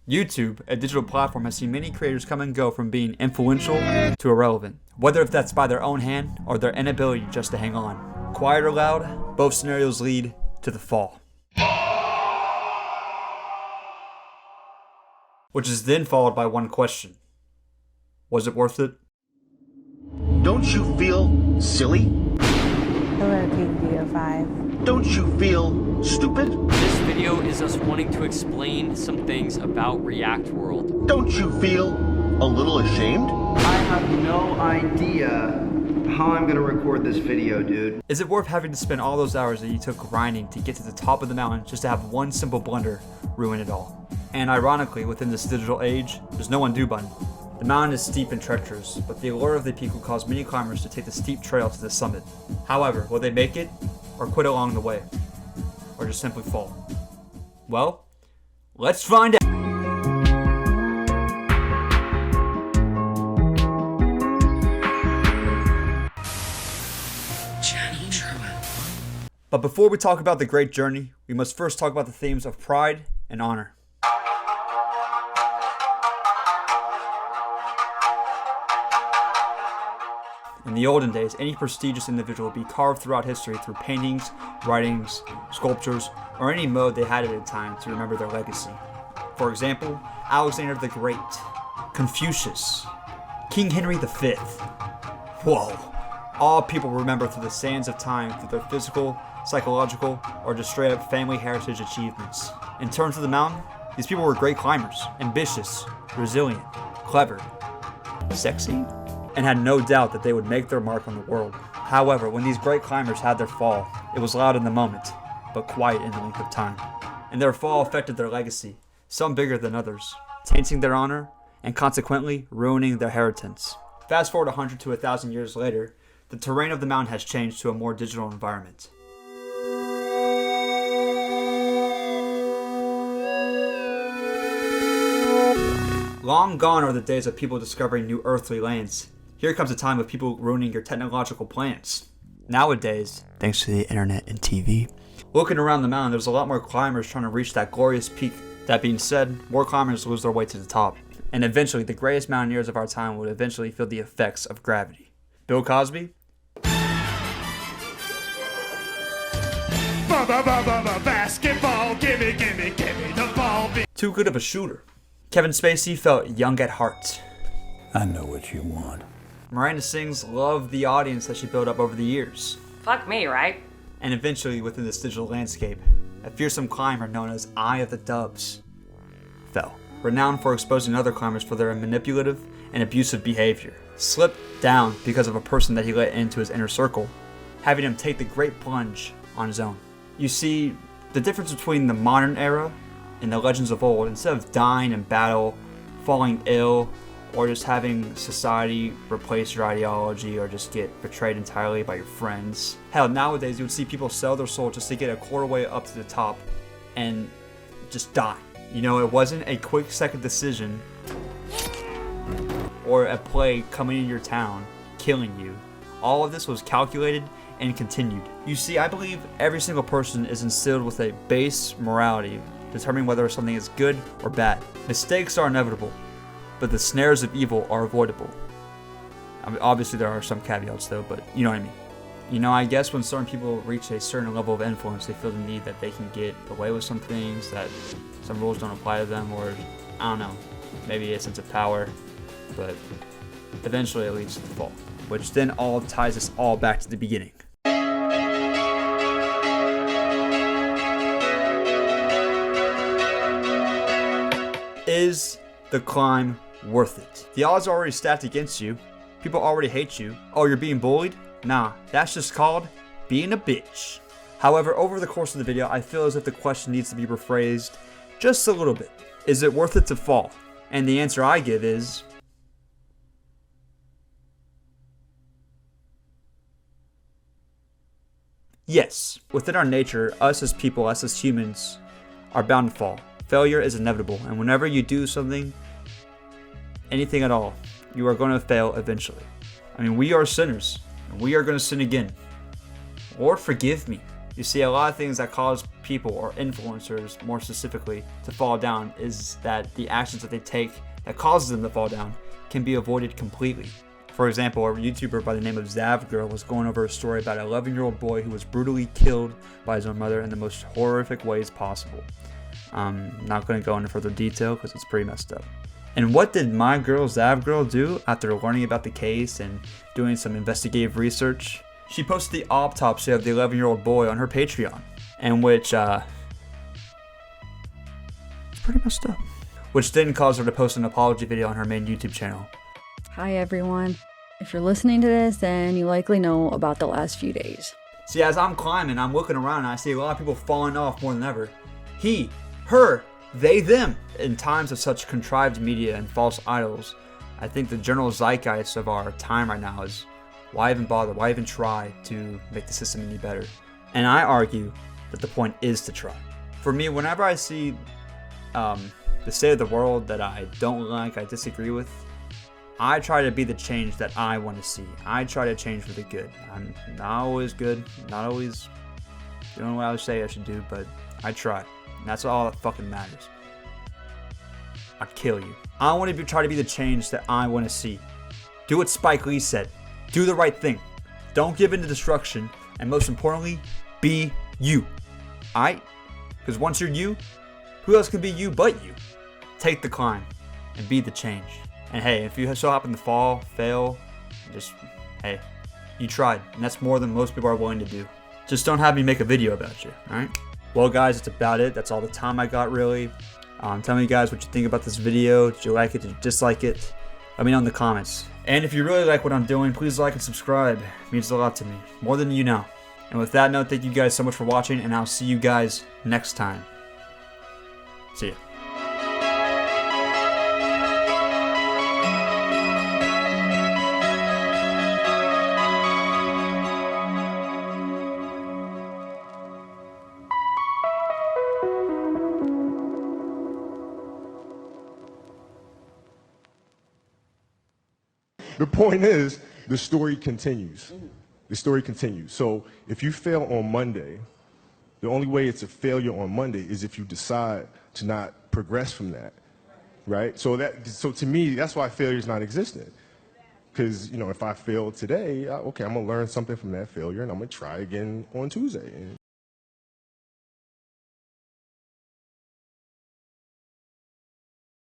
YouTube, a digital platform, has seen many creators come and go from being influential to irrelevant, whether if that's by their own hand or their inability just to hang on. Quiet or loud, both scenarios lead to the fall. Which is then followed by one question. Was it worth it? Don't you feel silly? Hello, King DO5. Don't you feel stupid? This video is us wanting to explain some things about React World. Don't you feel a little ashamed? I have no idea how I'm gonna record this video, dude. Is it worth having to spend all those hours that you took grinding to get to the top of the mountain just to have one simple blunder ruin it all? And ironically, within this digital age, there's no undo button. The mountain is steep and treacherous, but the allure of the peak will cause many climbers to take the steep trail to the summit. However, will they make it, or quit along the way, or just simply fall? Well, let's find out! JIrwin. But before we talk about the great journey, we must first talk about the themes of pride and honor. In the olden days, any prestigious individual would be carved throughout history through paintings, writings, sculptures, or any mode they had at a time to remember their legacy. For example, Alexander the Great, Confucius, King Henry V. Whoa! All people remember through the sands of time through their physical, psychological, or just straight up family heritage achievements. In terms of the mountain, these people were great climbers, ambitious, resilient, clever, sexy, and had no doubt that they would make their mark on the world. However, when these great climbers had their fall, it was loud in the moment, but quiet in the length of time. And their fall affected their legacy, some bigger than others, tainting their honor, and consequently ruining their inheritance. Fast forward 100 to 1,000 years later, the terrain of the mountain has changed to a more digital environment. Long gone are the days of people discovering new earthly lands. Here comes a time of people ruining your technological plans. Nowadays, thanks to the internet and TV, looking around the mountain, there's a lot more climbers trying to reach that glorious peak. That being said, more climbers lose their way to the top. And eventually, the greatest mountaineers of our time would eventually feel the effects of gravity. Bill Cosby? Basketball, gimme the ball. Too good of a shooter. Kevin Spacey felt young at heart. I know what you want. Miranda Sings loved the audience that she built up over the years. Fuck me, right? And eventually, within this digital landscape, a fearsome climber known as Eye of the Dubs fell. Renowned for exposing other climbers for their manipulative and abusive behavior. Slipped down because of a person that he let into his inner circle, having him take the great plunge on his own. You see, the difference between the modern era and the legends of old, instead of dying in battle, falling ill, or just having society replace your ideology or just get betrayed entirely by your friends. Hell, nowadays you would see people sell their soul just to get a quarter way up to the top and just die. You know, it wasn't a quick second decision or a plague coming in your town, killing you. All of this was calculated and continued. You see, I believe every single person is instilled with a base morality, determining whether something is good or bad. Mistakes are inevitable, but the snares of evil are avoidable. I mean, obviously there are some caveats though, but you know what I mean. You know, I guess when certain people reach a certain level of influence, they feel the need that they can get away with some things, that some rules don't apply to them, or I don't know, maybe a sense of power, but eventually it leads to the fall, which then all ties us all back to the beginning. Is the climb worth it? The odds are already stacked against you. People already hate you. Oh, you're being bullied? Nah, that's just called being a bitch. However, over the course of the video, I feel as if the question needs to be rephrased just a little bit. Is it worth it to fall? And the answer I give is yes. Within our nature, us as people, us as humans, are bound to fall. Failure is inevitable, and whenever you do something, anything at all, you are going to fail eventually. I mean, we are sinners, and we are going to sin again. Lord, forgive me. You see, a lot of things that cause people, or influencers more specifically, to fall down is that the actions that they take that causes them to fall down can be avoided completely. For example, a YouTuber by the name of Zavgirl was going over a story about an 11-year-old boy who was brutally killed by his own mother in the most horrific ways possible. I'm not going to go into further detail because it's pretty messed up. And what did my girl Zavgirl do after learning about the case and doing some investigative research? She posted the autopsy of the 11-year-old boy on her Patreon, in which it's pretty messed up. Which then caused her to post an apology video on her main YouTube channel. Hi everyone. If you're listening to this, then you likely know about the last few days. See, as I'm climbing, I'm looking around and I see a lot of people falling off more than ever. He, her, they, them. In times of such contrived media and false idols, I think the general zeitgeist of our time right now is, why even bother? Why even try to make the system any better? And I argue that the point is to try. For me, whenever I see the state of the world that I don't like, I disagree with, I try to be the change that I want to see. I try to change for the good. I'm not always good, not always doing what I would say I should do, but I try. And that's all that fucking matters. I'd kill you. I want to try to be the change that I want to see. Do what Spike Lee said. Do the right thing. Don't give in to destruction. And most importantly, be you. Alright? Because once you're you, who else can be you but you? Take the climb and be the change. And hey, if you so happen to fall, fail, just, hey, you tried. And that's more than most people are willing to do. Just don't have me make a video about you, alright? Well guys, that's about it. That's all the time I got really. Tell me guys what you think about this video. Did you like it? Did you dislike it? Let me know in the comments. And if you really like what I'm doing, please like and subscribe. It means a lot to me. More than you know. And with that note, thank you guys so much for watching, and I'll see you guys next time. See ya. The point is, the story continues. The story continues. So if you fail on Monday, the only way it's a failure on Monday is if you decide to not progress from that, right? So to me, that's why failure is not existent. Because, you know, if I fail today, okay, I'm going to learn something from that failure, and I'm going to try again on Tuesday.